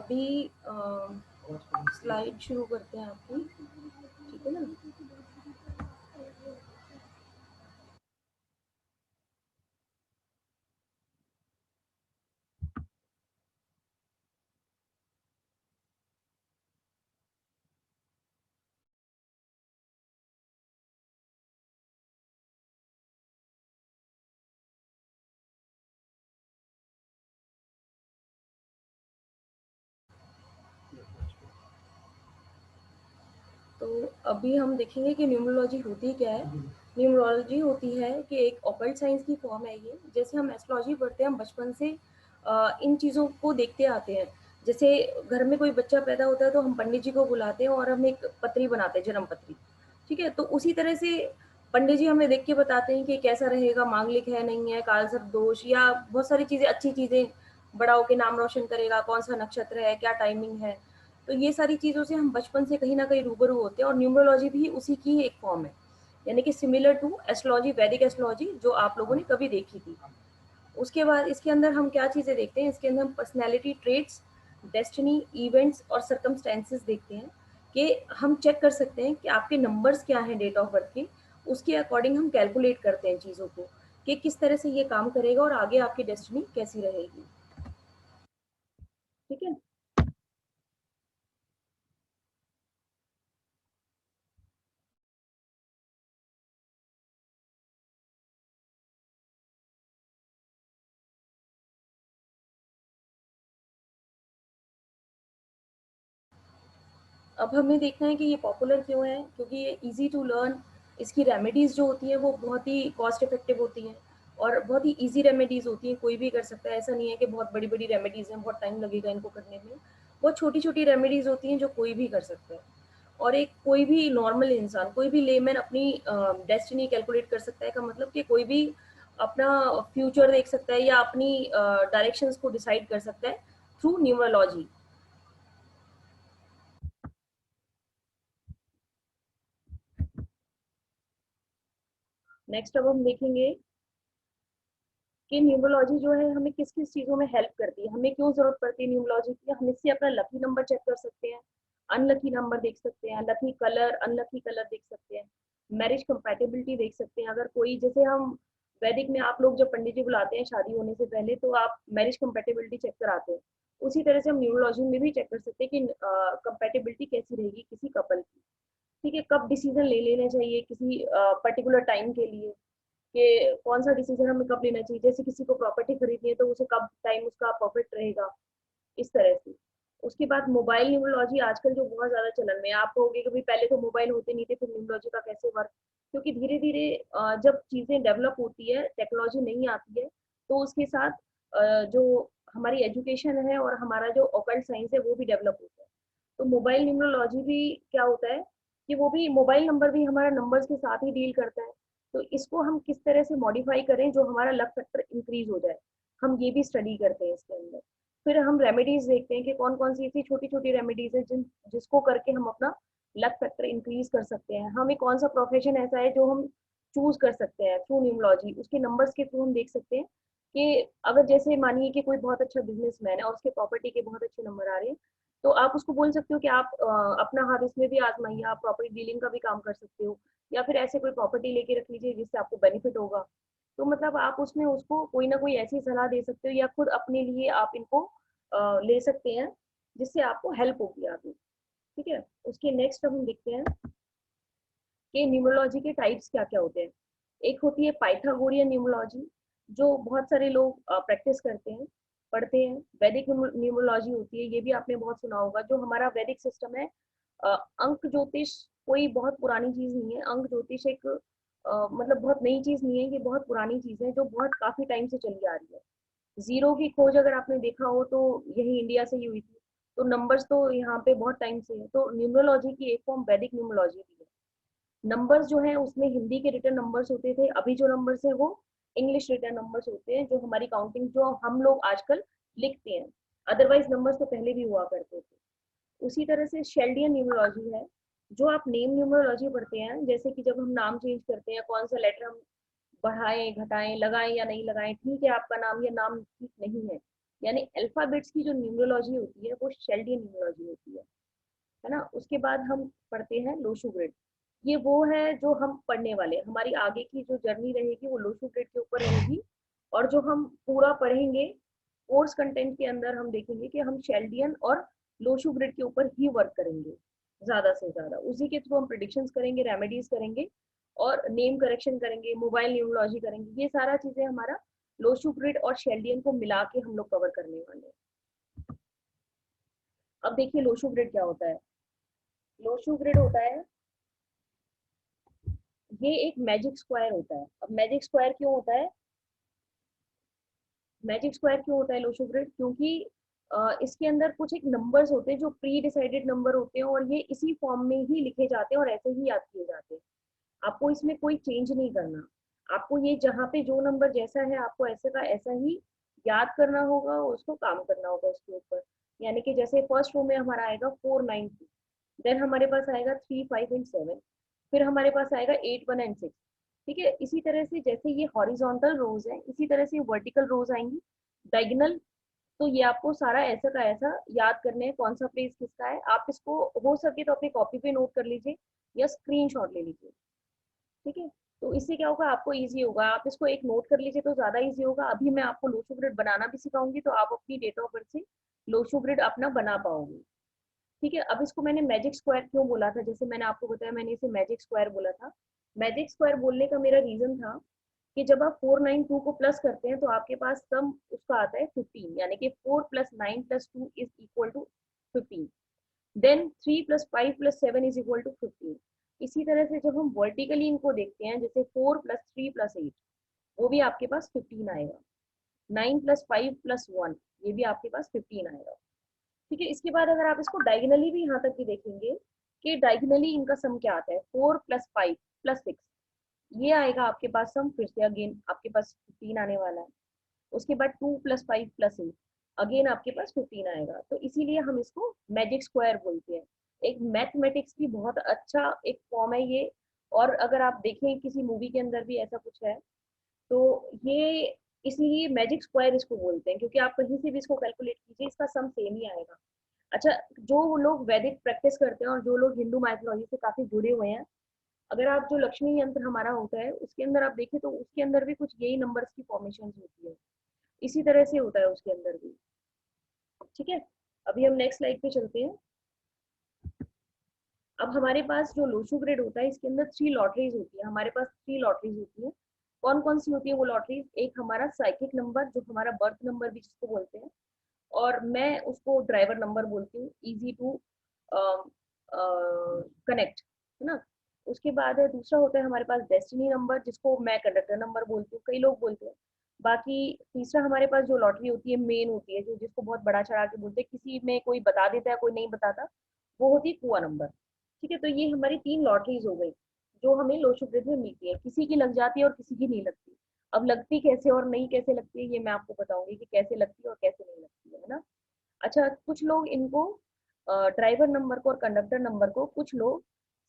अभी स्लाइड शुरू करते हैं आपकी, ठीक है ना। तो अभी हम देखेंगे कि न्यूमरोलॉजी होती क्या है। न्यूमरोलॉजी होती है कि एक ऑकल्ट साइंस की फॉर्म है ये। जैसे हम एस्ट्रोलॉजी पढ़ते हैं, हम बचपन से इन चीज़ों को देखते आते हैं। जैसे घर में कोई बच्चा पैदा होता है तो हम पंडित जी को बुलाते हैं और हम एक पत्री बनाते हैं, जन्म पत्री, ठीक है। तो उसी तरह से पंडित जी हमें देख के बताते हैं कि कैसा रहेगा, मांगलिक है नहीं है, काल सर्प दोष, या बहुत सारी चीज़ें, अच्छी चीज़ें, बड़ा होके नाम रोशन करेगा, कौन सा नक्षत्र है, क्या टाइमिंग है। तो ये सारी चीज़ों से हम बचपन से कहीं न कहीं रूबरू होते हैं, और न्यूमरोलॉजी भी उसी की एक फॉर्म है। यानी कि सिमिलर टू एस्ट्रोलॉजी, वैदिक एस्ट्रोलॉजी जो आप लोगों ने कभी देखी थी। उसके बाद इसके अंदर हम क्या चीज़ें देखते हैं, इसके अंदर हम पर्सनैलिटी ट्रेट्स, डेस्टिनी, इवेंट्स और सर्कमस्टेंसेस देखते हैं, कि हम चेक कर सकते हैं कि आपके नंबर्स क्या हैं डेट ऑफ बर्थ के। उसके अकॉर्डिंग हम कैलकुलेट करते हैं चीज़ों को, कि किस तरह से ये काम करेगा और आगे आपकी डेस्टिनी कैसी रहेगी, ठीक है। अब हमें देखना है कि ये पॉपुलर क्यों है, क्योंकि ये ईज़ी टू लर्न, इसकी रेमेडीज़ जो होती हैं वो बहुत ही कॉस्ट इफ़ेक्टिव होती हैं, और बहुत ही ईज़ी रेमेडीज़ होती हैं, कोई भी कर सकता है। ऐसा नहीं है कि बहुत बड़ी-बड़ी रेमेडीज़ हैं, बहुत टाइम लगेगा इनको करने में। बहुत छोटी-छोटी रेमेडीज़ होती हैं जो कोई भी कर सकता है, और एक कोई भी नॉर्मल इंसान, कोई भी लेमैन अपनी डेस्टिनी कैलकुलेट कर सकता है, का मतलब कि कोई भी अपना फ्यूचर देख सकता है या अपनी डायरेक्शंस को डिसाइड कर सकता है थ्रू न्यूमरोलॉजी। नेक्स्ट अब हम देखेंगे कि न्यूमरोलॉजी जो है हमें किस किस चीज़ों में हेल्प करती है, हमें क्यों ज़रूरत पड़ती है न्यूमरोलॉजी की। हम इससे अपना लकी नंबर चेक कर सकते हैं, अनलकी नंबर देख सकते हैं, लकी कलर, अनलकी कलर देख सकते हैं, मैरिज कंपैटिबिलिटी देख सकते हैं। अगर कोई, जैसे हम वैदिक में आप लोग जब पंडित जी बुलाते हैं शादी होने से पहले, तो आप मैरिज कंपैटिबिलिटी चेक कराते हैं। उसी तरह से हम न्यूमरोलॉजी में भी चेक कर सकते हैं कि कंपैटिबिलिटी कैसी रहेगी किसी कपल की, ठीक है। कब डिसीजन ले लेना चाहिए किसी पर्टिकुलर टाइम के लिए, कि कौन सा डिसीजन हमें कब लेना चाहिए। जैसे किसी को प्रॉपर्टी खरीदनी है तो उसे कब टाइम उसका परफेक्ट रहेगा, इस तरह से। उसके बाद मोबाइल न्यूमरोलॉजी आजकल जो बहुत ज़्यादा चलन में है, आप कहोगे कि भाई पहले तो मोबाइल होते नहीं थे, फिर न्यूमरोलॉजी का कैसे वर्क। क्योंकि धीरे धीरे जब चीज़ें डेवलप होती है, टेक्नोलॉजी नहीं आती है, तो उसके साथ जो हमारी एजुकेशन है और हमारा जो ऑकल्ट साइंस है वो भी डेवलप होता है। तो मोबाइल न्यूमरोलॉजी भी क्या होता है कि वो भी, मोबाइल नंबर भी हमारा नंबर्स के साथ ही डील करता है। तो इसको हम किस तरह से मॉडिफाई करें जो हमारा लक फैक्टर इंक्रीज हो जाए, हम ये भी स्टडी करते हैं इसके अंदर। फिर हम रेमेडीज देखते हैं कि कौन कौन सी ऐसी छोटी छोटी रेमेडीज है जिसको करके हम अपना लक फैक्टर इंक्रीज कर सकते हैं। हमें कौन सा प्रोफेशन ऐसा है जो हम चूज कर सकते हैं थ्रू न्यूमरोलॉजी, उसके नंबर्स के थ्रू हम देख सकते हैं कि अगर जैसे मानिए कि कोई बहुत अच्छा बिजनेसमैन है और उसके प्रॉपर्टी के बहुत अच्छे नंबर आ रहे हैं, तो आप उसको बोल सकते हो कि आप अपना हाथ इसमें भी आजमाइए, आप प्रॉपर्टी डीलिंग का भी काम कर सकते हो, या फिर ऐसे कोई प्रॉपर्टी लेके रख लीजिए जिससे आपको बेनिफिट होगा। तो मतलब आप उसमें उसको कोई ना कोई ऐसी सलाह दे सकते हो, या खुद अपने लिए आप इनको ले सकते हैं, जिससे आपको हेल्प होगी आगे, ठीक है। उसके नेक्स्ट अब हम देखते हैं कि न्यूमरोलॉजी के टाइप्स क्या क्या होते हैं। एक होती है पाइथागोरियन न्यूमरोलॉजी, जो बहुत सारे लोग प्रैक्टिस करते हैं, पढ़ते हैं। वैदिक न्यूमरोलॉजी होती है, ये भी आपने बहुत सुना होगा, जो हमारा वैदिक सिस्टम है। अंक ज्योतिष कोई बहुत पुरानी चीज नहीं है। अंक ज्योतिष एक मतलब बहुत नई चीज नहीं है, ये बहुत पुरानी चीज है जो बहुत काफी टाइम से चली आ रही है। जीरो की खोज अगर आपने देखा हो तो यही इंडिया से ही हुई थी। तो नंबर्स तो यहाँ पे बहुत टाइम से है, तो न्यूमरोलॉजी की एक फॉर्म वैदिक न्यूमरोलॉजी भी है। नंबर्स जो है उसमें हिंदी के रिटर्न नंबर्स होते थे, अभी जो नंबर्स है वो इंग्लिश रिटर्न नंबर्स होते हैं, जो हमारी काउंटिंग जो हम लोग आजकल लिखते हैं। अदरवाइज नंबर्स तो पहले भी हुआ करते थे। उसी तरह से शेल्डियन न्यूमरोलॉजी है, जो आप नेम न्यूमरोलॉजी पढ़ते हैं। जैसे कि जब हम नाम चेंज करते हैं, कौन सा लेटर हम बढ़ाएं, घटाएं, लगाएं या नहीं लगाएं, ठीक है आपका नाम या नाम ठीक नहीं है, यानी अल्फाबेट्स की जो न्यूमरोलॉजी होती है वो शेल्डियन न्यूमरोलॉजी होती है ना। उसके बाद हम पढ़ते हैं लोशू ग्रिड। ये वो है जो हम पढ़ने वाले, हमारी आगे की जो जर्नी रहेगी वो लोशू ग्रिड के ऊपर रहेगी। और जो हम पूरा पढ़ेंगे कोर्स कंटेंट के अंदर हम देखेंगे कि हम शेल्डियन और लोशू ग्रिड के ऊपर ही वर्क करेंगे ज्यादा से ज्यादा। उसी के थ्रू हम प्रिडिक्शंस करेंगे, रेमेडीज करेंगे और नेम करेक्शन करेंगे, मोबाइल न्यूमरोलॉजी करेंगे। ये सारा चीजें हमारा लोशू ग्रिड और शेल्डियन को मिला के हम लोग कवर करने वाले हैं। अब देखिए लोशू ग्रिड क्या होता है। लोशू ग्रिड होता है, ये एक मैजिक स्क्वायर होता है। अब मैजिक स्क्वायर क्यों होता है, मैजिक स्क्वायर क्यों होता है लोशू ग्रिड? क्योंकि इसके अंदर कुछ एक नंबर्स होते हैं जो प्री डिसाइडेड नंबर होते हैं और ये इसी फॉर्म में ही लिखे जाते हैं और ऐसे ही याद किए जाते हैं। आपको इसमें कोई चेंज नहीं करना। आपको ये जहाँ पे जो नंबर जैसा है आपको ऐसे का ऐसा ही याद करना होगा और उसको काम करना होगा उसके ऊपर। यानी कि जैसे फर्स्ट रो में हमारा आएगा 492, देन हमारे पास आएगा 3 5 एंड 7, फिर हमारे पास आएगा 8 1 एंड 6। ठीक है, इसी तरह से जैसे ये हॉरिजॉन्टल रोज है इसी तरह से वर्टिकल रोज आएंगी, डायगोनल। तो ये आपको सारा ऐसा का ऐसा याद करने हैं कौन सा प्लेस किसका है। आप इसको हो सके तो अपनी कॉपी पे नोट कर लीजिए या स्क्रीनशॉट ले लीजिए। ठीक है, तो इससे क्या होगा आपको इजी होगा। आप इसको एक नोट कर लीजिए तो ज्यादा इजी होगा। अभी मैं आपको लोशो ग्रिड बनाना भी सिखाऊंगी तो आप अपनी डेट ऑफ बर्थ से लोशो ग्रिड अपना बना पाओगे। ठीक है, अब इसको मैंने मैजिक स्क्वायर क्यों बोला था, जैसे मैंने आपको बताया मैंने इसे मैजिक स्क्वायर बोला था। मैजिक स्क्वायर बोलने का मेरा रीजन था कि जब आप 492 को प्लस करते हैं तो आपके पास सम उसका आता है 15, यानी कि 4 + 9 + 2 is equal to 15। Then 3 + 5 + 7 is equal to 15। इसी तरह से जब हम वर्टिकली इनको देखते हैं, जैसे 4 + 3 + 8, वो भी आपके पास 15 आएगा। 9 + 5 + 1, ये भी आपके पास 15 आएगा। ठीक है, इसके बाद अगर आप इसको डायगनली भी यहाँ तक भी देखेंगे कि डायगनली इनका सम क्या आता है, 4 + 5 + 6, ये आएगा आपके पास सम। फिर से अगेन आपके पास 15 आने वाला है। उसके बाद 2 + 5 + 8, अगेन आपके पास 15 आएगा। तो इसीलिए हम इसको मैजिक स्क्वायर बोलते हैं। एक मैथमेटिक्स की बहुत अच्छा एक फॉर्म है ये। और अगर आप देखें किसी मूवी के अंदर भी ऐसा कुछ है तो ये इसीलिए मैजिक स्क्वायर इसको बोलते हैं, क्योंकि आप कहीं से भी इसको कैलकुलेट कीजिए इसका सम सेम ही आएगा। अच्छा, जो लोग वैदिक प्रैक्टिस करते हैं और जो लोग हिंदू माइथोलॉजी से काफी जुड़े हुए हैं, अगर आप जो लक्ष्मी यंत्र हमारा होता है उसके अंदर आप देखें तो उसके अंदर भी कुछ यही नंबर्स की फॉर्मेशन होती है, इसी तरह से होता है उसके अंदर भी। ठीक है, अभी हम नेक्स्ट स्लाइड पे चलते हैं। अब हमारे पास जो लोशू ग्रेड होता है इसके अंदर 3 लॉटरीज होती है। हमारे पास 3 लॉटरीज होती है। कौन कौन सी होती है वो लॉटरीज? एक हमारा साइकिक नंबर जो हमारा बर्थ नंबर भी जिसको बोलते हैं, और मैं उसको ड्राइवर नंबर बोलती हूँ, इजी टू कनेक्ट, है ना। उसके बाद दूसरा होता है हमारे पास डेस्टिनी नंबर जिसको मैं कंडक्टर नंबर बोलती हूँ, कई लोग बोलते हैं। बाकी तीसरा हमारे पास जो लॉटरी होती है मेन होती है, जो जिसको बहुत बड़ा चढ़ा के बोलते हैं, किसी में कोई बता देता है कोई नहीं बताता, वो होती है कुआ नंबर। ठीक है, तो ये हमारी 3 लॉटरीज हो गई जो हमें लोशो ग्रिड में मिलती है। किसी की लग जाती है और किसी की नहीं लगती। अब लगती कैसे और नहीं कैसे लगती है ये मैं आपको बताऊंगी कि कैसे लगती है और कैसे नहीं लगती है ना। अच्छा, कुछ लोग इनको ड्राइवर नंबर को और कंडक्टर नंबर को कुछ लोग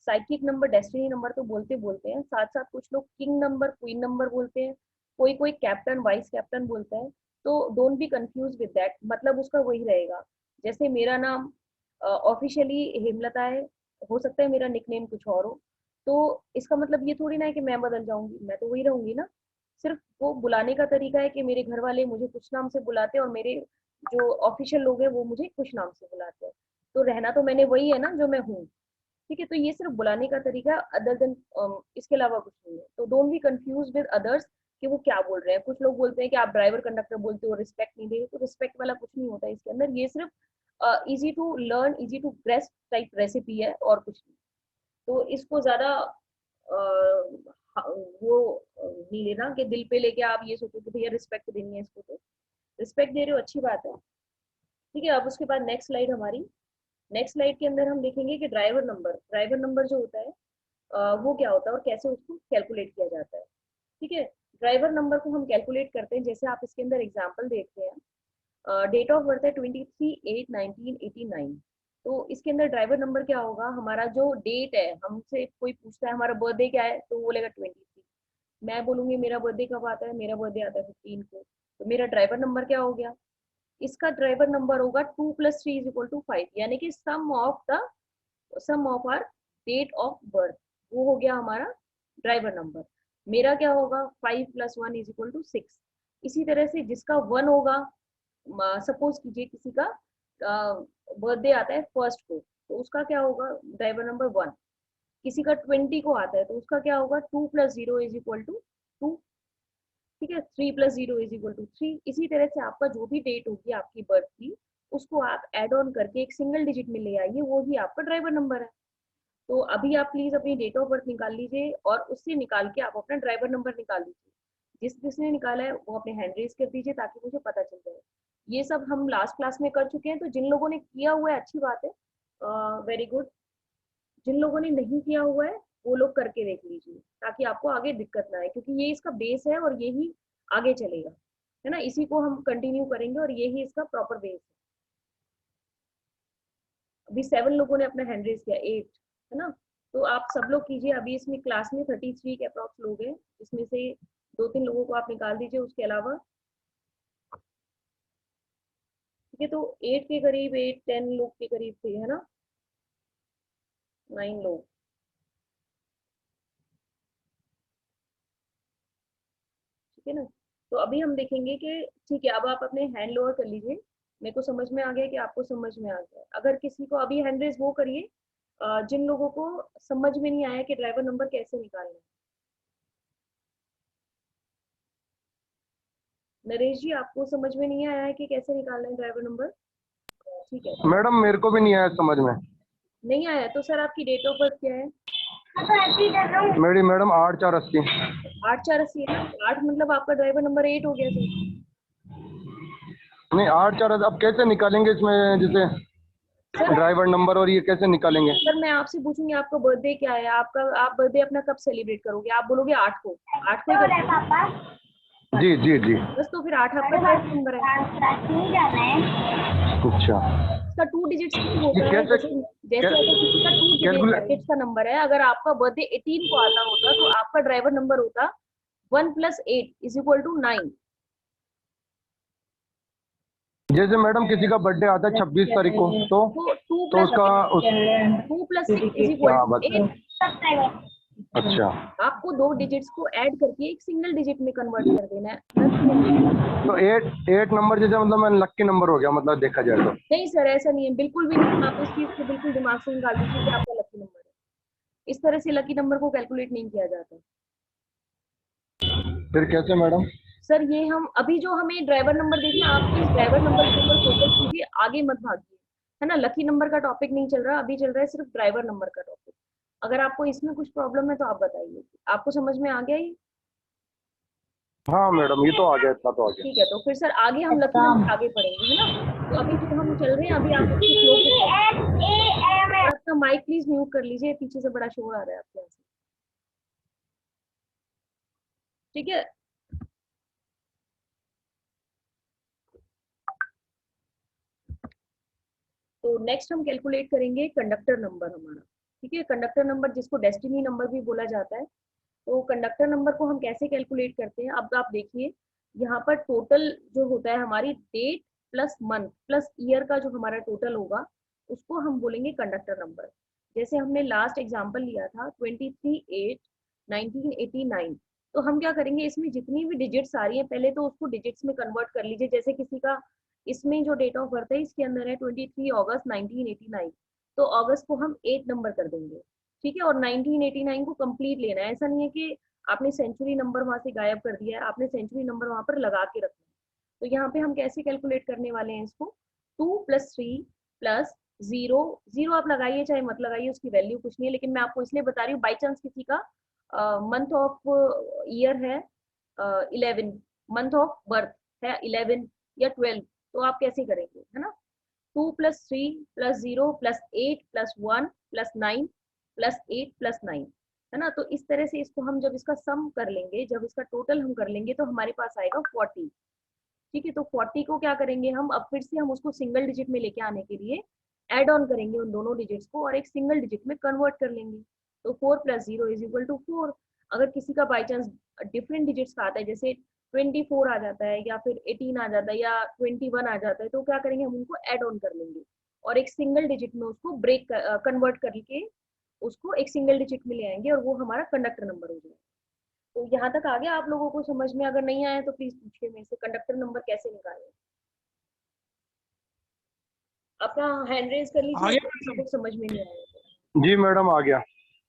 साइकिक नंबर डेस्टिनी नंबर तो बोलते बोलते हैं, साथ साथ कुछ लोग किंग नंबर क्वीन नंबर बोलते हैं, कोई कोई कैप्टन वाइस कैप्टन बोलता है। तो don't be confuse with that, मतलब उसका वही रहेगा। जैसे मेरा नाम ऑफिशियली हेमलता है, हो सकता है मेरा निकनेम कुछ और हो, तो इसका मतलब ये थोड़ी ना है कि मैं बदल जाऊंगी, मैं तो वही रहूंगी ना। सिर्फ वो बुलाने का तरीका है कि मेरे घर वाले मुझे कुछ नाम से बुलाते हैं और मेरे जो ऑफिशियल लोग हैं वो मुझे कुछ नाम से बुलाते हैं। तो रहना तो मैंने वही है ना जो मैं हूँ। ठीक है, तो ये सिर्फ बुलाने का तरीका अदर देन, इसके अलावा कुछ नहीं है। तो don't be confuse with others कि वो क्या बोल रहे हैं। कुछ लोग बोलते हैं कि आप ड्राइवर कंडक्टर बोलते हो रिस्पेक्ट नहीं दे, तो रिस्पेक्ट वाला कुछ नहीं होता है इसके अंदर। ये सिर्फ easy to learn easy to grasp type recipe है और कुछ नहीं। तो इसको ज्यादा वो नहीं लेना कि दिल पे लेके आप ये सोचो कि भैया रिस्पेक्ट देनी है इसको। तो रिस्पेक्ट दे रहे हो अच्छी बात है। ठीक है, अब उसके बाद नेक्स्ट स्लाइड हमारी, नेक्स्ट स्लाइड के अंदर हम देखेंगे कि ड्राइवर नंबर जो होता है वो क्या होता है और कैसे उसको कैलकुलेट किया जाता है। ठीक है, ड्राइवर नंबर को हम कैलकुलेट करते हैं, जैसे आप इसके अंदर एग्जाम्पल देखते हैं। डेट ऑफ बर्थ है 23/8/1989। तो इसके अंदर ड्राइवर नंबर क्या होगा, हमारा जो डेट है, हमसे कोई पूछता है हमारा बर्थडे क्या है तो वो बोलेगा 23। मैं बोलूंगी मेरा बर्थडे कब आता है, मेरा बर्थडे आता है 15 को, तो मेरा ड्राइवर नंबर क्या हो गया, इसका ड्राइवर नंबर होगा 2 + 3 = 5, यानी कि sum of our date of birth, वो हो गया हमारा ड्राइवर नंबर। मेरा क्या होगा, 5 + 1 = 6। इसी तरह से जिसका 1 होगा, सपोज कीजिए किसी का बर्थडे आता है फर्स्ट को, तो उसका क्या होगा, ड्राइवर नंबर 1। किसी का 20 को आता है तो उसका क्या होगा, 2 + 0 = 2। ठीक है, 3 + 0 = 3। इसी तरह से आपका जो भी डेट होगी आपकी बर्थ की, उसको आप एड ऑन करके एक सिंगल डिजिट में ले आइए, वो ही आपका ड्राइवर नंबर है। तो अभी आप प्लीज अपनी डेट ऑफ बर्थ निकाल लीजिए और उससे निकाल के आप अपना ड्राइवर नंबर निकाल लीजिए। जिसने निकाला है वो अपने हैंड रेज कर दीजिए ताकि मुझे पता चल जाए। ये सब हम लास्ट क्लास में कर चुके हैं, तो जिन लोगों ने किया हुआ है अच्छी बात है, वेरी गुड। जिन लोगों ने नहीं किया हुआ है वो लोग करके देख लीजिए ताकि आपको आगे दिक्कत ना आए, क्योंकि ये इसका बेस है और ये ही आगे चलेगा, है ना। इसी को हम कंटिन्यू करेंगे और ये ही इसका प्रॉपर बेस है। अभी 7 लोगों ने अपना हैंड रेज किया, 8, है ना। तो आप सब लोग कीजिए। अभी इसमें क्लास में 33 के अप्रॉक्स लोग हैं, इसमें से 2-3 लोगों को आप निकाल दीजिए उसके अलावा। ठीक है, तो 8 के करीब, 8-10 लोग के करीब थे, है ना, 9 लोग। ठीक है ना। तो अभी हम देखेंगे कि ठीक है, अब आप अपने हैंड लोअर कर लीजिए। मेरे को समझ में आ गया कि आपको समझ में आ गया। अगर किसी को अभी हैंड रेज वो करिए, जिन लोगों को समझ में नहीं आया कि ड्राइवर नंबर कैसे निकालना है। नरेश जी, आपको समझ में नहीं आया है कि कैसे निकालना है ड्राइवर नंबर? ठीक है, मैडम मेरे को भी नहीं आया समझ में। नहीं आया तो सर आपकी डेट ऑफ बर्थ क्या है? मेरी मैडम 8480। 8/4/80 है ना, 8 मतलब आपका ड्राइवर नंबर 8 हो गया सर। नहीं 84, अब कैसे निकालेंगे इसमें जैसे सर ड्राइवर नंबर और ये कैसे निकालेंगे? सर मैं आपसे पूछूंगी आपका बर्थडे क्या है, आपका आप बर्थडे अपना कब सेलिब्रेट करोगे? आप बोलोगे 8 को, 8 को ही करोगे? जी जी जी। बस, तो फिर 8 आपका ड्राइवर नंबर है। अच्छा, इसका 2 डिजिट्स क्यों ये होता है, कैसे जैसे जैसे अगर किसी का 2 कैलकुलेट? डिजिट्स का नंबर है, अगर आपका बर्थडे 18 को आता होता तो आपका ड्राइवर नंबर होता 1 + 8 = 9। जैसे मैडम किसी का बर्थडे आता है 26 तारीख को, तो 2 तो + उसका 6 हाँ बस। = 8। अच्छा, आपको 2 डिजिट्स को ऐड करके एक सिंगल डिजिट में कन्वर्ट कर देना है, नथिंग एल्स। तो 8 नंबर जैसे मतलब मैं लक्की नंबर हो गया, मतलब देखा जाए तो। नहीं सर, ऐसा नहीं है, बिल्कुल भी नहीं। आप इस चीज को बिल्कुल दिमाग से निकाल दीजिए कि आपका लकी नंबर है। इस तरह से लकी नंबर को कैलकुलेट नहीं किया जाता। फिर कैसे मैडम? सर ये हम अभी जो हमें ड्राइवर नंबर देखना, आप प्लीज ड्राइवर नंबर के ऊपर फोकस कीजिए, आगे मत भागिए, है ना। लकी नंबर का टॉपिक नहीं चल रहा, अभी चल रहा है सिर्फ ड्राइवर नंबर का टॉपिक। अगर आपको इसमें कुछ प्रॉब्लम है तो आप बताइए। आपको समझ में आ गया ये? हाँ मैडम, ये तो आ गया, इतना तो आ गया। ठीक है, तो फिर सर आगे हम लकी नंबर आगे पढ़ेंगे, है ना। तो अभी जो हम चल रहे हैं, अभी आप उसके फ्लो के साथ। और अपना माइक प्लीज म्यूट कर लीजिए, पीछे से बड़ा शोर आ रहा है आपके यहाँ से। ठीक है, तो नेक्स्ट हम कैलकुलेट करेंगे कंडक्टर नंबर हमारा। ठीक है, कंडक्टर नंबर जिसको डेस्टिनी नंबर भी बोला जाता है। तो कंडक्टर नंबर को हम कैसे कैलकुलेट करते हैं, अब आप देखिए। यहाँ पर टोटल जो होता है हमारी date plus month plus year का जो हमारा टोटल होगा, उसको हम बोलेंगे कंडक्टर नंबर। जैसे हमने लास्ट एग्जाम्पल लिया था 23/8/1989। तो हम क्या करेंगे, इसमें जितनी भी डिजिट्स आ रही है पहले तो उसको डिजिट्स में कन्वर्ट कर लीजिए। जैसे किसी का इसमें जो डेट ऑफ बर्थ है इसके अंदर है 23 अगस्त 1989, तो अगस्त को हम 8 नंबर कर देंगे। ठीक है, और 1989 को कंप्लीट लेना है। ऐसा नहीं है कि आपने सेंचुरी नंबर वहां से गायब कर दिया है, आपने सेंचुरी नंबर वहां पर लगा के रखना है। तो यहाँ पे हम कैसे कैलकुलेट करने वाले हैं इसको, 2 + 3 + 0। 0 आप लगाइए चाहे मत लगाइए, उसकी वैल्यू कुछ नहीं है, लेकिन मैं आपको इसलिए बता रही हूँ, बाई चांस किसी का मंथ ऑफ ईयर है 11, मंथ ऑफ बर्थ है 11 या 12, तो आप कैसे करेंगे, है ना। 2 + 3 + 0 + 8 + 1 + 9 है ना। तो इस तरह से इसको हम जब इसका सम कर लेंगे, जब इसका टोटल हम कर लेंगे, तो हमारे पास आएगा 40। ठीक है, तो 40 को क्या करेंगे हम, अब फिर से हम उसको सिंगल डिजिट में लेके आने के लिए एड ऑन करेंगे उन दोनों डिजिट्स को और एक सिंगल डिजिट में कन्वर्ट कर लेंगे। तो 4 + 0 = 4। अगर किसी का बाई चांस डिफरेंट डिजिट्स का आता है, जैसे 24 आ जाता है या फिर 18 आ जाता है या 21 आ जाता है, तो क्या करेंगे, हम उनको ऐड ऑन कर लेंगे और एक सिंगल डिजिट में उसको ब्रेक कन्वर्ट करके उसको एक सिंगल डिजिट में ले आएंगे और वो हमारा कंडक्टर नंबर हो जाएगा। तो यहाँ तक आ गया आप लोगों को समझ में? अगर नहीं आया तो प्लीज पूछिए मेरे से, कंडक्टर नंबर कैसे निकालें। अपना हैंड रेज कर लीजिए आगे अगर किसी को समझ में नहीं आया तो। जी मैडम आ गया।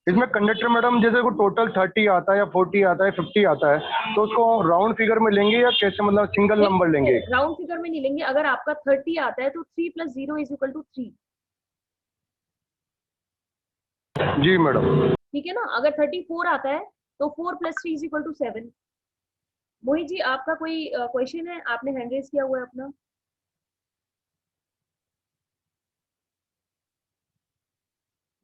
इसमें कंडक्टर मैडम जैसे को टोटल 30 आता है या 40 आता है 50 आता है, तो उसको राउंड फिगर में लेंगे या कैसे, मतलब सिंगल नंबर लेंगे? राउंड फिगर में नहीं लेंगे। अगर आपका 30 आता है तो 3 + 0 = 3। जी मैडम। ठीक है ना। अगर 34 आता है तो 4 + 3 = 7। मोहित जी आपका कोई क्वेश्चन है? आपने हैंड रेज किया हुआ है अपना।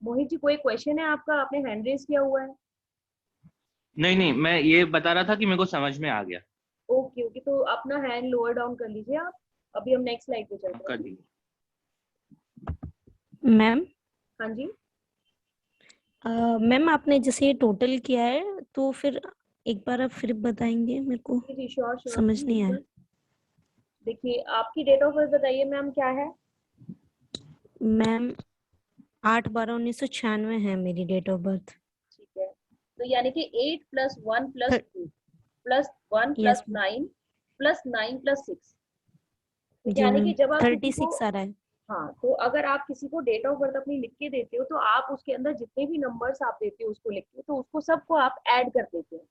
मोहित जी कोई क्वेश्चन है आपका? आपने हैंड रेज किया हुआ है। नहीं नहीं, मैं ये बता रहा था कि मेरे को समझ में आ गया। ओके ओके, तो अपना हैंड लोअर डाउन कर लीजिए आप। अभी हम नेक्स्ट स्लाइड पे चलते कर हैं। दी मैम। हाँ जी। मैम आपने जैसे टोटल किया है तो फिर एक बार आप फिर बताएंगे मेरे को, जी जी श्योर श्योर, समझ नहीं आया। देखिए आपकी डेट ऑफ बर्थ बताइए मैम, क्या है? मैम 8/12/1996 है मेरी डेट ऑफ बर्थ। ठीक है, तो यानी कि 8 + 1 + 2 + 1 यस + 9 + 9 + 6। तो जी यानी मैम, कि जब आप किसी को, 36 आ रहा है। हाँ, तो अगर आप किसी को डेट ऑफ बर्थ अपनी लिख के देते हो तो आप उसके अंदर जितने भी नंबर्स आप देते हो उसको लिख के, तो उसको सबको आप ऐड कर देते हैं।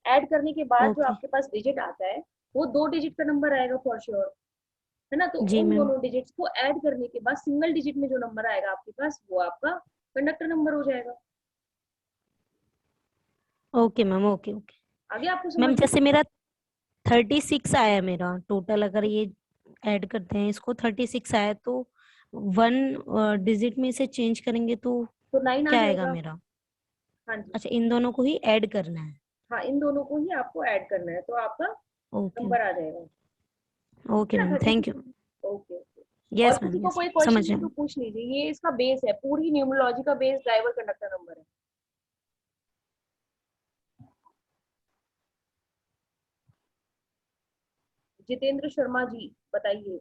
ऐड करने के बाद जो ओके आपके पास डिजिट आता है वो 2 डिजिट का नंबर आएगा फॉर श्योर, है ना। तो जी उन मैम। दोनों डिजिट्स को ऐड करने के बाद सिंगल डिजिट में जो नंबर आएगा आपके पास वो आपका कंडक्टर नंबर हो जाएगा। Okay ma'am, okay okay. आगे आपको समझ मैम में? जैसे मेरा 36 आया मेरा टोटल, अगर ये ऐड करते हैं इसको 36 आया तो 1 डिजिट में इसे चेंज करेंगे तो तो 9 आ क्या आएगा जाएगा। मेरा? हाँ जी, अच्छा, इन दोनों को ही ऐड करना है। हाँ इन दोनों को ही आपको ऐड करना है तो आपका ओके नंबर आ जाएगा। ओके ना ma'am, 36। Thank you. Okay okay. और यस मैम, किसी को यस कोई समझ क्वेश्चन है रहे तो हैं। पूछ लीजिए। ये इसका बेस है, पूरी न्यूमरोलॉजी का बेस ड्राइवर कंडक्टर नंबर है। जितेंद्र शर्मा जी बताइए।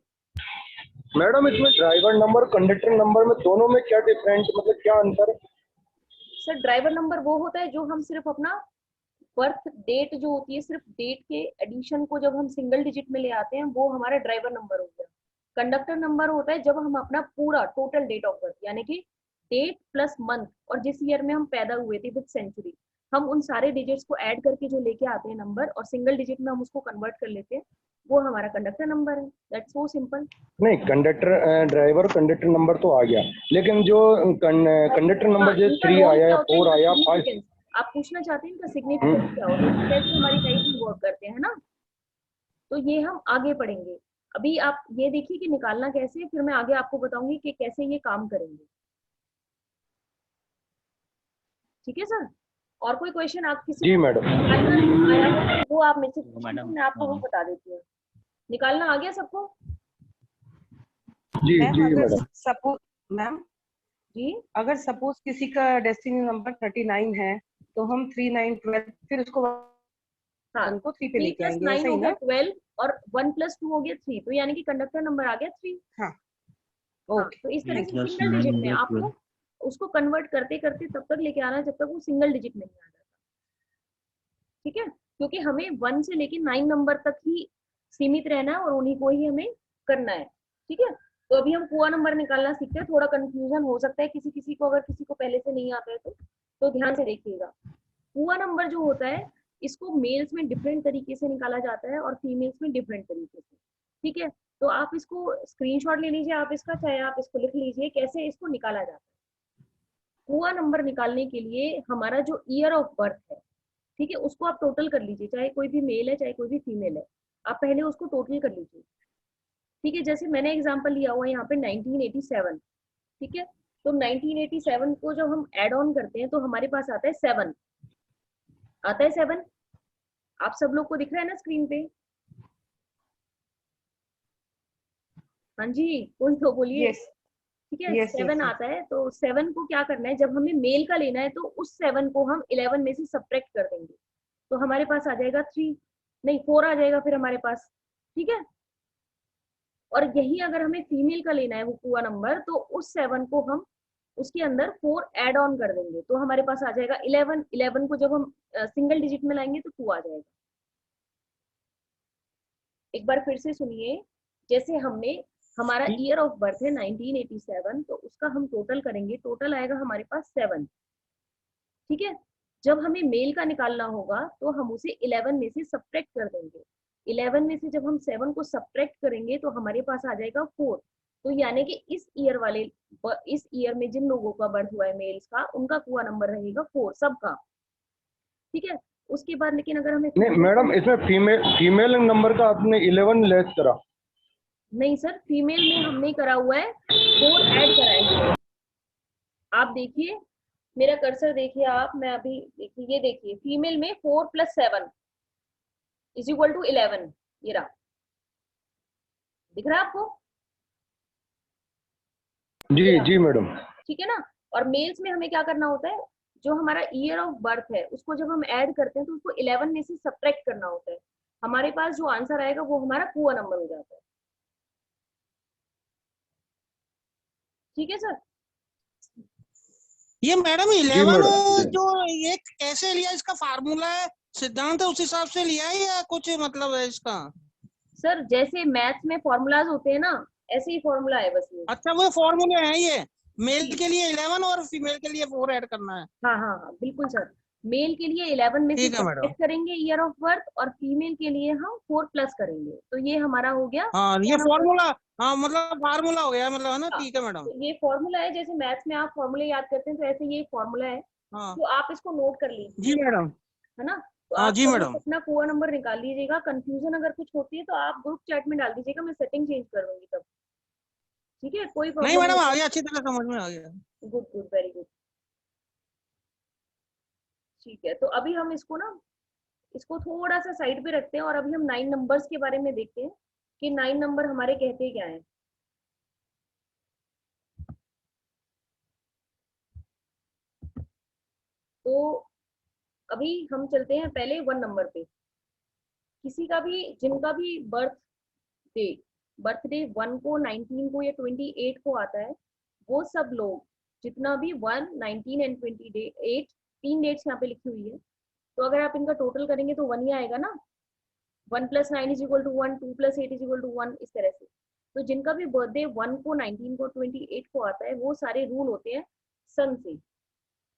मैडम इसमें ड्राइवर नंबर कंडक्टर नंबर में दोनों में क्या डिफरेंट, मतलब क्या अंतर है? सर ड्राइवर नंबर वो होता है जो हम सिर्फ अपना बर्थ डेट जो होती है, सिर्फ डेट के एडिशन को जब हम सिंगल डिजिट में ले आते हैं वो हमारा ड्राइवर नंबर हो गया। कंडक्टर नंबर होता है जब हम अपना पूरा टोटल डेट ऑफ बर्थ यानी कि डेट प्लस मंथ और जिस ईयर में हम पैदा हुए थे विद सेंचुरी, हम उन सारे डिजिट्स को ऐड करके जो लेके आते हैं नंबर और सिंगल डिजिट में हम उसको कन्वर्ट कर लेते हैं, वो हमारा कंडक्टर नंबर है। That's so simple. नहीं, कंडक्टर ड्राइवर कंडक्टर नंबर तो आ गया, लेकिन जो कंडक्टर नंबर जो इनका 3 रोल आया क्या या होता है, 4 इनका आया 5। सिग्निफिकेंस आप पूछना चाहते हैं, इनका सिग्निफिकेंस क्या होता है, कैसे हमारी टाइपिंग वर्क करते हैं, है ना। तो ये हम आगे पढ़ेंगे। अभी आप ये देखिए कि निकालना कैसे है, फिर मैं आगे आपको बताऊंगी कि कैसे ये काम करेंगे। ठीक है सर। और कोई क्वेश्चन आप किसी जी को मैडम। निकालना नहीं आया हो तो वो आप मेरे से पूछिए, तो मैडम। मैं आपको वो बता देती हूँ। निकालना आ गया सबको? जी मैम जी अगर मैडम। सपोज मैम जी अगर सपोज किसी का डेस्टिनी नंबर 39 है तो हम 3 9 12 फिर उसको हाँ, 1 को 3 पे 3 लेके + आएंगे, 9 ऐसा हो ही गया ना? 12 और 1 + 2 हो गया 3, तो यानी कि कंडक्टर नंबर आ गया 3। हाँ हाँ, ओके तो इस तरह थैंक से यू। सिंगल डिजिट में आपको उसको कन्वर्ट करते करते तब तक लेके आना है जब तक वो सिंगल डिजिट में नहीं आ जाता। ठीक है, क्योंकि हमें 1 से लेके 9 नंबर तक ही सीमित रहना है और उन्हीं को ही हमें करना है। ठीक है, तो अभी हम पूरा नंबर निकालना सीखते हैं। थोड़ा कंफ्यूजन हो सकता है किसी किसी को, अगर किसी को पहले से नहीं आता है तो ध्यान से देखिएगा। पूरा नंबर जो होता है इसको मेल्स में डिफरेंट तरीके से निकाला जाता है और फीमेल्स में डिफरेंट तरीके से। ठीक है, तो आप इसको स्क्रीनशॉट ले लीजिए आप इसका, चाहे आप इसको लिख लीजिए कैसे इसको निकाला जाता है। पूरा नंबर निकालने के लिए हमारा जो ईयर ऑफ बर्थ है, ठीक है, उसको आप टोटल कर लीजिए, चाहे कोई भी मेल है चाहे कोई भी फीमेल है, आप पहले उसको टोटल कर लीजिए। ठीक है, जैसे मैंने एग्जांपल लिया हुआ है यहाँ पे 1987। ठीक है, तो 1987 को जब हम ऐड ऑन करते हैं तो हमारे पास आता है 7। आता है 7? आप सब लोग को दिख रहा है ना स्क्रीन पे? हाँ जी, कोई तो बोलिए। यस ठीक है, यस 7 यस आता है, तो 7 को क्या करना है, जब हमें मेल का लेना है तो उस 7 को हम 11 में से सब्ट्रैक्ट कर देंगे, तो हमारे पास आ जाएगा 3। नहीं 4 आ जाएगा फिर हमारे पास, ठीक है। और यही अगर हमें फीमेल का लेना है वो कुआ नंबर, तो उस 7 को हम उसके अंदर 4 ऐड ऑन कर देंगे, तो हमारे पास आ जाएगा 11। 11 को जब हम सिंगल डिजिट में लाएंगे तो 2 आ जाएगा। एक बार फिर से सुनिए, जैसे हमने हमारा ईयर ऑफ बर्थ है 1987, तो उसका हम टोटल करेंगे, टोटल आएगा हमारे पास 7, ठीक है। जब हमें मेल का निकालना होगा तो हम उसे 11 में से सब्ट्रैक्ट कर देंगे। 11 में से जब हम 7 को सब्ट्रैक्ट करेंगे तो हमारे पास आ जाएगा 4। तो यानी कि इस ईयर में जिन लोगों का बर्थ हुआ है मेल्स का, उनका कुआ नंबर रहेगा 4 सबका, ठीक है। उसके बाद लेकिन अगर हमें नहीं मैडम, इसमें फीमेल नंबर का आपने 11 लेस करा। नहीं सर, फीमेल में हमने करा हुआ है 4 ऐड करा है। आप देखिए, मेरा कर्सर देखिए आप, मैं अभी देखिए, ये देखिए फीमेल में 4 + 7 = 11, ये रहा, दिख रहा है आपको? जी जी मैडम। ठीक है ना। और मेल्स में हमें क्या करना होता है, जो हमारा ईयर ऑफ बर्थ है उसको जब हम ऐड करते हैं तो उसको 11 में से सब्ट्रैक्ट करना होता है। हमारे पास जो आंसर आएगा वो हमारा कुआ नंबर हो जाता है, ठीक है सर। ये मैडम जी 11 मैडम। जो ये कैसे लिया, इसका फार्मूला है, सिद्धांत है, उस हिसाब से लिया है या कुछ मतलब है इसका? सर जैसे मैथ्स में फॉर्मूलाज होते हैं ना, ऐसे ही फॉर्मूला है बस ये। अच्छा वो फॉर्मूले हैं ये, मेल जी। के लिए 11 और फीमेल के लिए 4 ऐड करना है। हाँ हाँ हाँ बिल्कुल सर। मेल के लिए 11 में से ठीक है मैडम। सब्ट्रैक्ट करेंगे ईयर ऑफ बर्थ, और फीमेल के लिए हम 4 प्लस करेंगे, तो ये हमारा हो गया हाँ कुआ ये नंबर। फॉर्मूला, हाँ मतलब फार्मूला हो गया मतलब, है ना? हाँ, ठीक है मैडम। तो ये फॉर्मूला है, जैसे मैथ्स में आप फॉर्मूले याद करते हैं तो ऐसे ये फॉर्मूला है, हाँ तो आप इसको नोट कर लीजिए, जी मैडम। है ना। तो हाँ आप जी कभी मैडम। अपना कुआ नंबर निकाल लीजिएगा। कंफ्यूजन अगर कुछ होती है तो आप ग्रुप चैट में डाल दीजिएगा, मैं सेटिंग चेंज कर दूंगी तब, ठीक है। कोई नहीं प्रॉब्लम मैडम नहीं आ है। गया, अच्छी तरह समझ में आ गया। गुड गुड, वेरी गुड, ठीक है। तो अभी हम इसको ना, इसको थोड़ा सा साइड पे रखते हैं, और अभी हम 9 नंबर्स के बारे में देखते हैं कि 9 नंबर हमारे कहते क्या है। तो अभी हम चलते हैं पहले 1 नंबर पे। किसी का भी, जिनका भी डे बर्थडे 1 को, 19 को या 28 को आता है, वो सब लोग, जितना भी 1, 19 एंड 28, 3 डेट्स यहाँ पे लिखी हुई है, तो अगर आप इनका टोटल करेंगे तो 1 ही आएगा ना। 1 + 9 = 1, 2 + 8 = 1, इस तरह से। तो जिनका भी बर्थडे 1 को, 19 को, 28 को आता है, वो सारे रूल होते हैं सन से।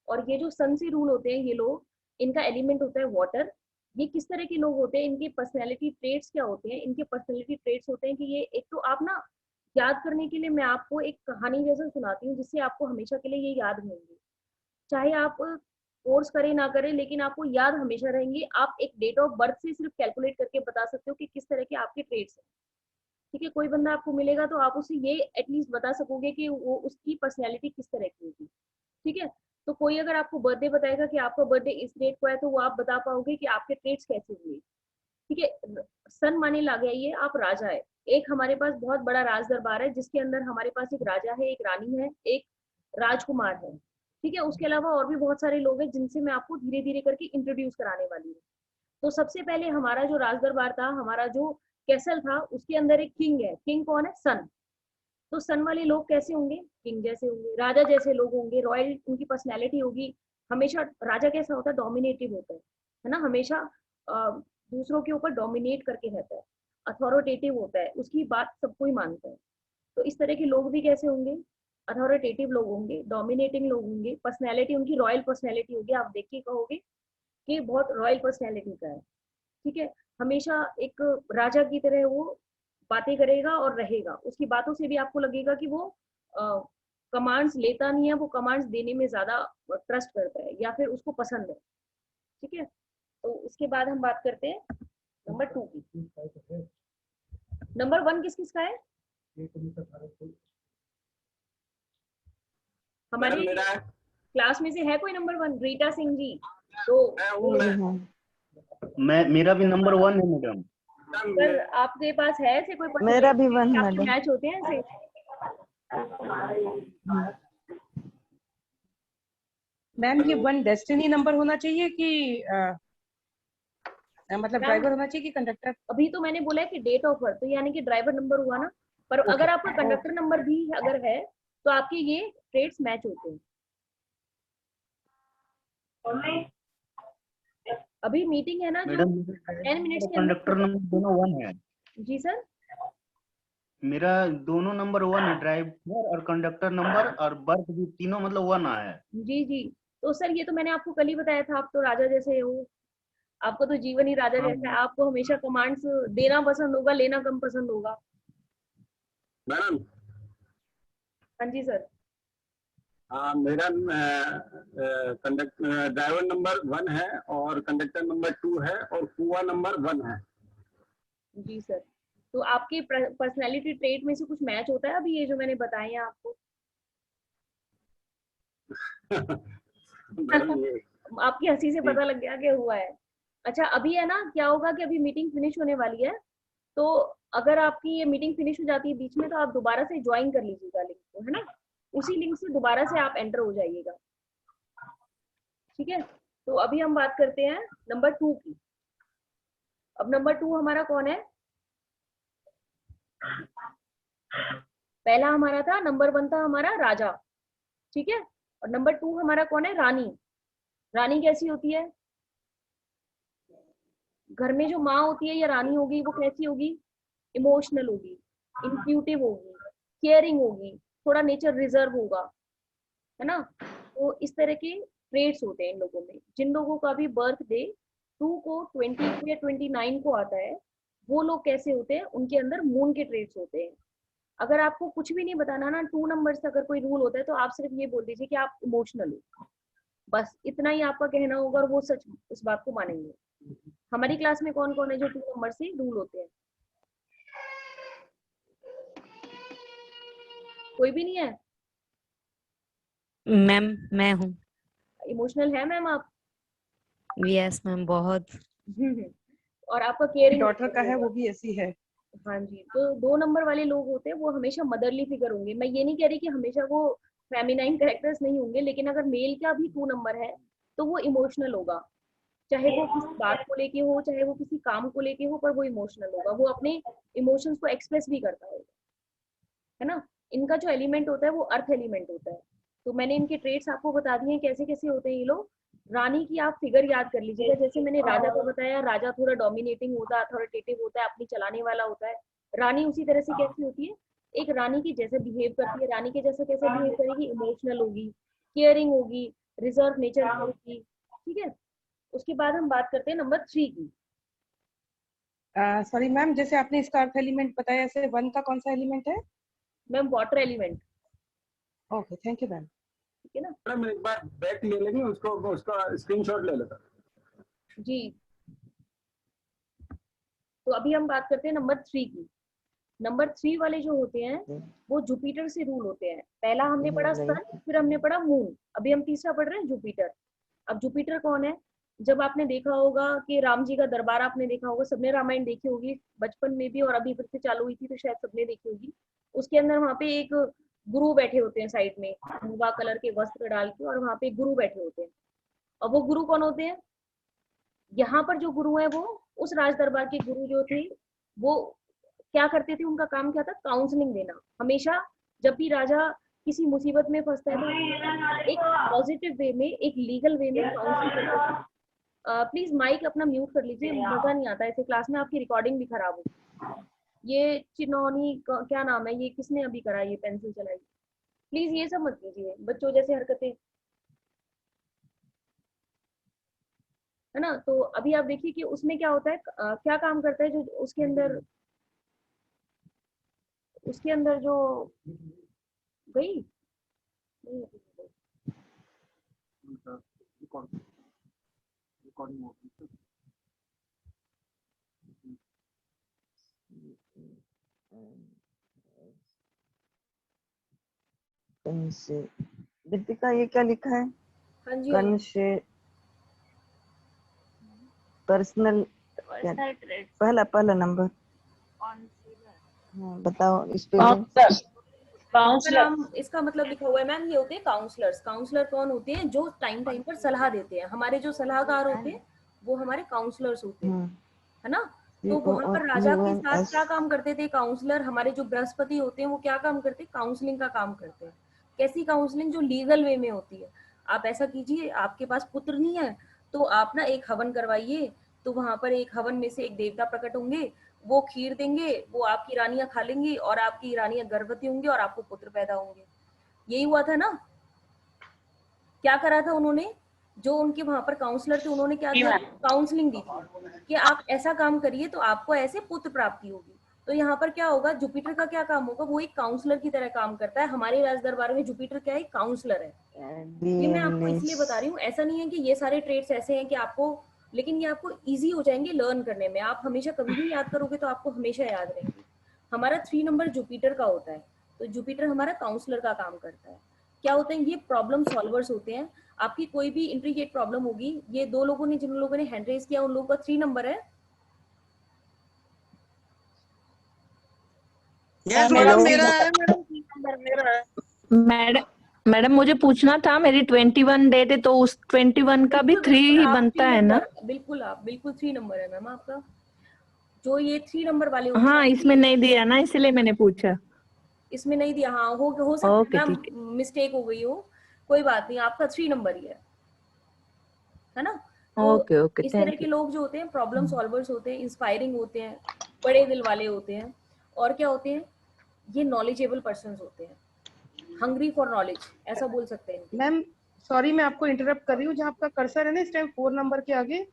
और ये जो सन से रूल होते हैं, ये लोग, इनका एलिमेंट होता है वाटर। ये किस तरह के लोग होते हैं, इनके पर्सनैलिटी ट्रेट्स क्या होते हैं? इनके पर्सनैलिटी ट्रेट्स होते हैं कि ये, एक तो आप ना, याद करने के लिए मैं आपको एक कहानी जैसा सुनाती हूँ, जिससे आपको हमेशा के लिए ये याद रहेंगे। चाहे आप कोर्स करें ना करें, लेकिन आपको याद हमेशा रहेंगे। आप एक डेट ऑफ बर्थ से सिर्फ कैलकुलेट करके बता सकते हो कि किस तरह के आपके ट्रेट्स हैं, ठीक है। कोई बंदा आपको मिलेगा तो आप उसे ये एटलीस्ट बता सकोगे कि वो, उसकी पर्सनैलिटी किस तरह की होगी, ठीक है। तो कोई अगर आपको बर्थडे बताएगा कि आपका बर्थडे इस डेट को है, तो वो आप बता पाओगे कि आपके ट्रेट्स कैसे हुए, ठीक है। सन माने ला गया ये आप राजा है। एक हमारे पास बहुत बड़ा राज दरबार है, जिसके अंदर हमारे पास एक राजा है, एक रानी है, एक राजकुमार है, ठीक है। उसके अलावा और भी बहुत सारे लोग हैं जिनसे मैं आपको धीरे धीरे करके इंट्रोड्यूस कराने वाली हूँ। तो सबसे पहले हमारा जो राज दरबार था, हमारा जो कैसल था, उसके अंदर एक किंग है। किंग कौन है? सन। तो सन वाले लोग कैसे होंगे? किंग जैसे होंगे, राजा जैसे लोग होंगे, रॉयल उनकी पर्सनैलिटी होगी। हमेशा राजा कैसा होता है? डोमिनेटिव होता है ना, हमेशा दूसरों के ऊपर डोमिनेट करके रहता है, अथॉरिटेटिव होता है, उसकी बात सब कोई मानता है। तो इस तरह के लोग भी कैसे होंगे? अथॉरिटेटिव लोग होंगे, डोमिनेटिंग लोग होंगे, पर्सनैलिटी उनकी रॉयल पर्सनैलिटी होगी। आप देख के कहोगे कि बहुत रॉयल पर्सनैलिटी का है, ठीक है। हमेशा एक राजा की तरह वो बातें करेगा और रहेगा। उसकी बातों से भी आपको लगेगा कि वो कमांड्स लेता नहीं है, वो कमांड्स देने में ज्यादा ट्रस्ट करता है, या फिर उसको पसंद है, ठीक है। तो इसके बाद हम बात करते हैं नंबर 2 की। नंबर 1 किस किस का है? हमारी क्लास में से है कोई नंबर 1? रीटा सिंह जी। तो मेरा भी नंबर 1 है मैडम। सर आपके पास है ऐसे कोई मेरा भी 1 आपके मैडम। मैच होते हैं ऐसे? मैम ये 1 डेस्टिनी नंबर होना चाहिए कि मतलब मैम, ड्राइवर होना चाहिए कि कंडक्टर? अभी तो मैंने बोला है कि डेट ऑफ बर्थ, तो यानी कि ड्राइवर नंबर हुआ ना, पर Okay, अगर आपका कंडक्टर नंबर भी अगर है तो आपके ये ट्रेड्स मैच होते हैं। अभी मीटिंग है ना जो मैडम 10 मिनट्स के अंदर कंडक्टर नंबर दोनों 1 है। जी सर, मेरा दोनों नंबर 1 है, ड्राइवर और कंडक्टर नंबर और बर्थ भी तीनों मतलब 1 आया है। जी जी। तो सर ये तो मैंने आपको कल ही बताया था, आप तो राजा जैसे हो, आपको तो जीवन ही राजा जैसा है, आपको हमेशा कमांड्स देना पसंद होगा, लेना कम पसंद होगा। मैडम, हाँ जी सर। मेरा कंडक्टर ड्राइवर नंबर 1 है और कंडक्टर नंबर 2 है और कुआ नंबर 1 है। जी सर, तो आपके पर्सनैलिटी ट्रेट में से कुछ मैच होता है अभी ये जो मैंने बताए हैं आपको? मैडम ये आपकी हंसी से पता लग गया क्या हुआ है। अच्छा, अभी है ना, क्या होगा कि अभी मीटिंग फिनिश होने वाली है, तो अगर आपकी ये मीटिंग फिनिश हो जाती है बीच में तो आप दोबारा से ज्वाइन कर लीजिएगा लिंक को, है ना, उसी लिंक से दोबारा से आप एंटर हो जाइएगा, ठीक है। तो अभी हम बात करते हैं नंबर 2 की। अब नंबर 2 हमारा कौन है? पहला हमारा था, नंबर 1 था हमारा राजा, ठीक है, और नंबर 2 हमारा कौन है? रानी। रानी कैसी होती है? घर में जो माँ होती है या रानी होगी वो कैसी होगी? इमोशनल होगी, इंट्यूटिव होगी, केयरिंग होगी, थोड़ा नेचर रिजर्व होगा, है ना। तो इस तरह के ट्रेड्स होते हैं इन लोगों में। जिन लोगों का भी बर्थ डे 2 को, 20 को या 29 को आता है, वो लोग कैसे होते हैं, उनके अंदर मून के ट्रेड्स होते हैं। अगर आपको कुछ भी नहीं बताना ना, 2 नंबर से अगर कोई रूल होता है तो आप सिर्फ ये बोल दीजिए कि आप इमोशनल हो, बस इतना ही आपका कहना होगा और वो सच इस बात को मानेंगे। हमारी क्लास में कौन कौन है जो 2 नंबर से रूल होते हैं? कोई भी नहीं है? मैम मैं हूँ। इमोशनल है मैम आप? यस मैम, बहुत। और आपका केयरिंग डॉटर का है वो भी ऐसी है। हाँ जी, तो 2 नंबर वाले लोग होते हैं वो हमेशा मदरली फिगर होंगे। मैं ये नहीं कह रही कि हमेशा वो फेमिनाइन कैरेक्टर्स नहीं होंगे, लेकिन अगर मेल का भी 2 नंबर है तो वो इमोशनल होगा, चाहे वो किसी बात को लेके हो, चाहे वो किसी काम को लेके हो, पर वो इमोशनल होगा, वो अपने इमोशंस को एक्सप्रेस भी करता होगा, है ना। इनका जो एलिमेंट होता है वो अर्थ एलिमेंट होता है। तो मैंने इनके ट्रेड्स आपको बता दिए हैं कैसे कैसे होते हैं ये लोग। रानी की आप फिगर याद कर लीजिएगा, जैसे मैंने राजा का बताया, राजा थोड़ा डोमिनेटिंग होता है, अथॉरिटेटिव होता है, अपनी चलाने वाला होता है। रानी उसी तरह से कैसी होती है, एक रानी की जैसे बिहेव करती है, रानी के जैसे कैसे बिहेव करेगी, इमोशनल होगी, केयरिंग होगी, रिजर्व नेचर की होगी, ठीक है। उसके बाद हम बात करते हैं नंबर 3 की। सॉरी मैम, जैसे आपने इसका अर्थ एलिमेंट बताया, ऐसे 1 का कौन सा एलिमेंट है? Ma'am water element. Okay, thank you ma'am. ठीक है ना मैडम, एक बार बैक ले लेंगे उसको, उसका स्क्रीनशॉट ले लेता जी। तो अभी हम बात करते हैं नंबर 3 की। नंबर 3 वाले जो होते हैं वो जुपिटर से रूल होते हैं। पहला हमने पढ़ा सन, फिर हमने पढ़ा मून, अभी हम तीसरा पढ़ रहे हैं जुपिटर। अब जुपिटर कौन है? जब आपने देखा होगा कि राम जी का दरबार, आपने देखा होगा, सबने रामायण देखी होगी बचपन में भी, और अभी फिर से चालू हुई थी तो शायद सबने देखी होगी। उसके अंदर वहां पे एक गुरु बैठे होते हैं साइड में, मुगा कलर के वस्त्र डाल के, और वहां पे एक गुरु बैठे होते हैं। और वो गुरु कौन होते हैं? यहाँ पर जो गुरु है वो उस राज दरबार के गुरु जो थे, वो क्या करते थे, उनका काम क्या था? काउंसलिंग देना। हमेशा जब भी राजा किसी मुसीबत में फंसता है तो एक पॉजिटिव वे में, एक लीगल वे में काउंसिल करते थे। प्लीज माइक अपना म्यूट कर लीजिए, मजा नहीं आता ऐसे क्लास में, आपकी रिकॉर्डिंग भी खराब हो। ये चिनौनी क्या नाम है, ये किसने अभी करा, ये पेंसिल चलाई? प्लीज ये सब मत कीजिए, बच्चों जैसे हरकतें, है ना। तो अभी आप देखिए कि उसमें क्या होता है, क्या काम करता है जो उसके अंदर जो गई नहीं, से दीपिका, ये क्या लिखा है? हाँ जी कन से पर्सनल, पहला नंबर। हाँ, बताओ स्टूडेंट। इसका मतलब लिखा हुआ है मैम, ये होते हैं काउंसलर्स। काउंसलर कौन होते हैं? जो टाइम टाइम पर सलाह देते हैं। हमारे जो सलाहकार होते हैं वो हमारे काउंसलर्स होते हैं, है ना। तो CO वहां पर और राजा के साथ UNS क्या काम करते थे काउंसलर, हमारे जो बृहस्पति होते हैं वो क्या काम करते हैं, काउंसलिंग का काम करते हैं। कैसी काउंसलिंग, जो लीगल वे में होती है। आप ऐसा कीजिए, आपके पास पुत्र नहीं है तो आप ना एक हवन करवाइए, तो वहां पर एक हवन में से एक देवता प्रकट होंगे, वो खीर देंगे, वो आपकी रानियां खा लेंगी और आपकी रानियां गर्भवती होंगी और आपको पुत्र पैदा होंगे। यही हुआ था ना। क्या करा था उन्होंने, जो उनके वहां पर काउंसलर थे उन्होंने क्या किया, काउंसलिंग दी थी कि आप ऐसा काम करिए तो आपको ऐसे पुत्र प्राप्ति होगी। तो यहाँ पर क्या होगा, जुपिटर का क्या काम होगा, वो एक काउंसलर की तरह काम करता है। हमारे राज दरबार में जुपिटर क्या है, काउंसलर है। ये मैं आपको इसलिए बता रही हूँ, ऐसा नहीं है कि ये सारे ट्रेड्स ऐसे हैं कि आपको, लेकिन ये आपको इजी हो जाएंगे लर्न करने में। आप हमेशा कभी भी याद करोगे तो आपको हमेशा याद रहेंगे। हमारा 3 नंबर जुपिटर का होता है, तो जुपिटर हमारा काउंसलर का काम करता है। क्या होते हैं, ये प्रॉब्लम सॉल्वर्स होते हैं। आपकी कोई भी इंट्रिकेट प्रॉब्लम होगी, ये 2 लोगों ने, जिन लोगों ने हैंड रेज किया उन लोगों का 3 नंबर है। यस मैडम, मेरा है मैडम, 3 नंबर मेरा है। मैडम मुझे पूछना था, मेरी 21 डेट है तो उस 21 का भी 3 ही बनता है ना? बिल्कुल, आप बिल्कुल 3 नंबर है मैम आपका। जो ये 3 नंबर वाले होते हाँ, हैं, इसमें नहीं दिया ना, इसलिए मैंने पूछा। इसमें नहीं दिया, हाँ हो सकता है मिस्टेक हो गई हो, कोई बात नहीं, आपका 3 नंबर ही है ना। तो ओके, इस तरह थैंक के यू। लोग जो होते हैं प्रॉब्लम सॉल्वर्स होते हैं, इंस्पायरिंग होते हैं, बड़े दिल वाले होते हैं। और क्या होते हैं, ये नॉलेजेबल पर्सन होते हैं, हंग्री फॉर नॉलेज, ऐसा बोल सकते हैं। मैम सॉरी, मैं आपको इंटरप्ट कर रही हूँ। जहाँ आपका कर्सर है ना इस टाइम 4 नंबर के आगे,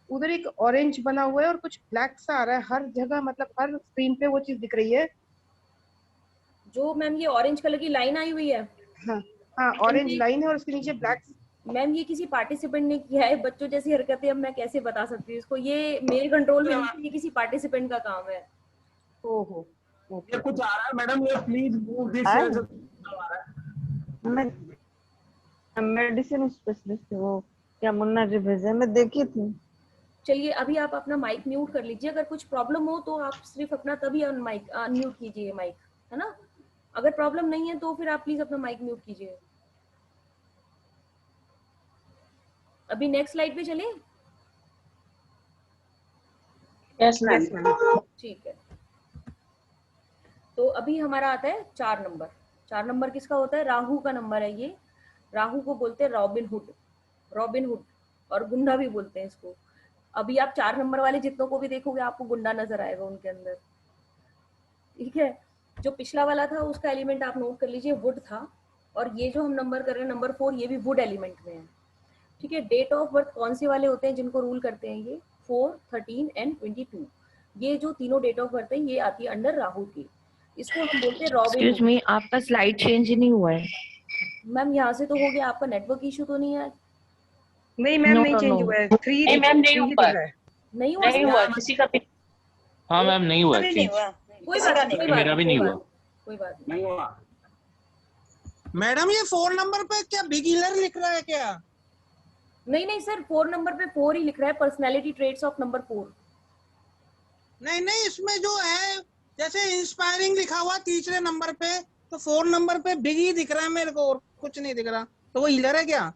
उधर एक ऑरेंज बना हुआ है और कुछ ब्लैक सा आ रहा है हर जगह, मतलब हर स्क्रीन पे वो चीज दिख रही है। जो मैम ये ऑरेंज कलर की लाइन आई हुई है, हाँ ऑरेंज लाइन है और उसके नीचे ब्लैक। मैम ये किसी पार्टिसिपेंट ने किया है, बच्चों जैसी हरकतें, अब मैं कैसे बता सकती हूँ इसको, ये मेरे कंट्रोल में नहीं, ये किसी पार्टिसिपेंट का काम है। ओहो, ये कुछ आ रहा है मैडम, ये please move this. Medicine specialist है वो, क्या मुन्ना जी भेजा, मैं देखी थी। चलिए अभी आप अपना माइक म्यूट कर लीजिए, अगर कुछ प्रॉब्लम हो तो आप सिर्फ अपना तभी अनम्यूट कीजिए माइक, है ना। अगर प्रॉब्लम नहीं है तो फिर आप प्लीज अपना माइक म्यूट कीजिए। अभी नेक्स्ट स्लाइड पे चलें। यस मैम, ठीक है। तो अभी हमारा आता है 4 नंबर। 4 नंबर किसका होता है, राहु का नंबर है ये। राहु को बोलते हैं रॉबिन हुड और गुंडा भी बोलते हैं इसको। अभी आप 4 नंबर वाले जितनों को भी देखोगे आपको गुंडा नजर आएगा उनके अंदर, ठीक है। जो पिछला वाला था उसका एलिमेंट आप नोट कर लीजिए, वुड था। और ये जो हम नंबर कर रहे हैं नंबर 4, ये भी वुड एलिमेंट में है, ठीक है। डेट ऑफ बर्थ कौन से वाले होते हैं जिनको रूल करते हैं, ये 4, 13 एंड 22। ये जो तीनों डेट ऑफ बर्थ है ये आती है अंडर राहु की। इसको हम बोलते हैं रॉबिन। एक्सक्यूज मी, आपका स्लाइड चेंज नहीं हुआ है? मैम यहाँ से तो हो गया, आपका नेटवर्क इशू तो नहीं है? नहीं मैम, नहीं चेंज हुआ है। 3 नहीं मैम, नहीं हुआ, नहीं हुआ किसी का भी। हाँ मैम, नहीं हुआ चेंज, कोई बात नहीं, मेरा भी नहीं हुआ। कोई बात नहीं हुआ। मैडम ये 4 नंबर पे क्या बिगिनर लिख रहा है क्या? नहीं सर, 4 नंबर पे 4 ही लिख रहा है, पर्सनैलिटी ट्रेट्स ऑफ नंबर 4। नहीं, इसमें जो है जैसे इंस्पायरिंग लिखा हुआ तीसरे नंबर पे, तो 4 नंबर पे बिग ही दिख रहा है मेरे को, और कुछ नहीं दिख रहा। तो वो हीलर है क्या?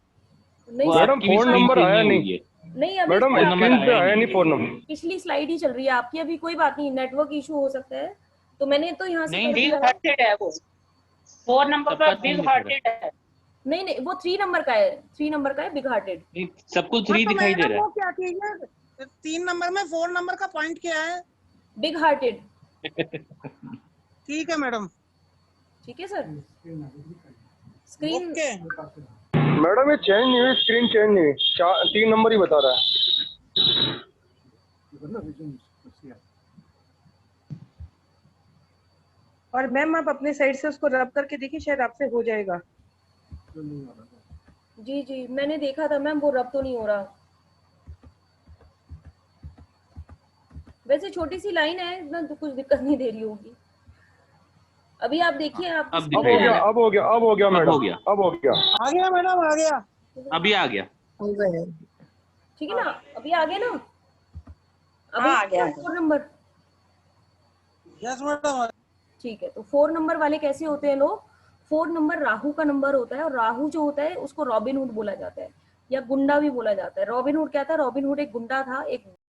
नहीं मैडम 4 नंबर आया नहीं, नहीं अभी मैडम स्क्रीन पे आया नहीं 4 नंबर। पिछली स्लाइड ही चल रही है आपकी, अभी कोई बात नहीं, नेटवर्क इशू हो सकता है। तो मैंने तो यहाँ से बिग हार्टेड है वो, 4 नंबर पर बिग हार्टेड है। नहीं वो 3 नंबर का है, 3 नंबर का है बिग हार्टेड। सबको 3 दिखाई दे रहा है। क्या कीजिए 3 नंबर में 4 नंबर का पॉइंट क्या है? Big hearted. ठीक है मैडम, ठीक है सर। स्क्रीन मैडम ये चेंज नहीं हुई, स्क्रीन चेंज नहीं हुई, 3 नंबर ही बता रहा है। और मैम आप अपने साइड से उसको रब करके देखिए, शायद आपसे हो जाएगा। जी मैंने देखा था मैम, वो रब तो नहीं हो रहा। वैसे छोटी सी लाइन है, इतना तो कुछ दिक्कत नहीं दे रही होगी। अभी आप देखिए, आप अब हो गया मैडम, अब हो गया। आ गया मैडम, आ गया, अभी आ गया, ठीक है ना, अभी आ गया ना, अभी आ गया 4 नंबर। Yes madam. ठीक है, तो 4 नंबर वाले कैसे होते हैं लोग, 4 नंबर राहु का नंबर होता है, और राहु जो होता है उसको रॉबिन हुड बोला जाता है। या गुंडा भी बोला जाता है। रॉबिन हुड क्या था? रॉबिन हुड एक गुंडा था, एक